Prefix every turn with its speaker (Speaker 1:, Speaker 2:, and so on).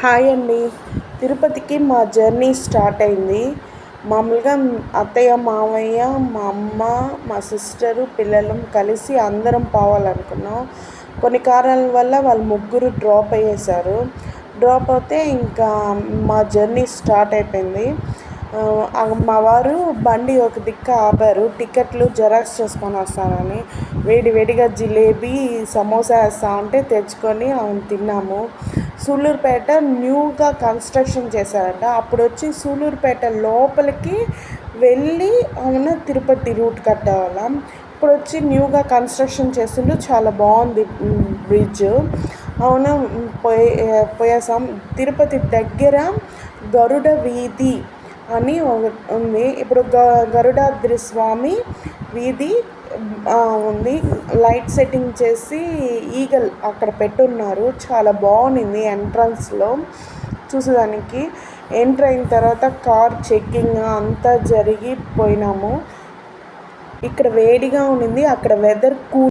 Speaker 1: Hi అండి. తిరుపతికి మా జర్నీ స్టార్ట్ అయింది. మామూలుగా అత్తయ్య, మామయ్య, మా అమ్మ, మా సిస్టరు, పిల్లలం కలిసి అందరం పోవాలనుకున్నాం. కొన్ని కారణాల వల్ల వాళ్ళు ముగ్గురు డ్రాప్ అయ్యేశారు. డ్రాప్ అవుతే ఇంకా మా జర్నీ స్టార్ట్ అయిపోయింది. మా వారు బండి ఒక దిక్కు ఆపారు, టికెట్లు జెరాక్స్ చేసుకొని వస్తానని. వేడివేడిగా జిలేబీ, సమోసా వేస్తూ ఉంటే తెచ్చుకొని తిన్నాము. సూళ్ళూరుపేట న్యూగా కన్స్ట్రక్షన్ చేశారట. అప్పుడు వచ్చి సూళ్ళూరుపేట లోపలికి వెళ్ళి తిరుపతి రూట్ కట్టేవాళ్ళం. ఇప్పుడు వచ్చి న్యూగా కన్స్ట్రక్షన్ చేస్తుంటే చాలా బాగుంది బ్రిడ్జ్. పోయేసాం. తిరుపతి దగ్గర గరుడ వీధి అని ఉంది. ఇప్పుడు గరుడాద్రి స్వామి వీధి ఉంది. లైట్ సెట్టింగ్ చేసి ఈగల్ అక్కడ పెట్టున్నారు. చాలా బాగుంది ఎంట్రన్స్లో చూసేదానికి. ఎంటర్ అయిన తర్వాత కార్ చెక్కింగ్ అంతా జరిగిపోయినాము. ఇక్కడ వేడిగా ఉండింది, అక్కడ వెదర్ కూల్.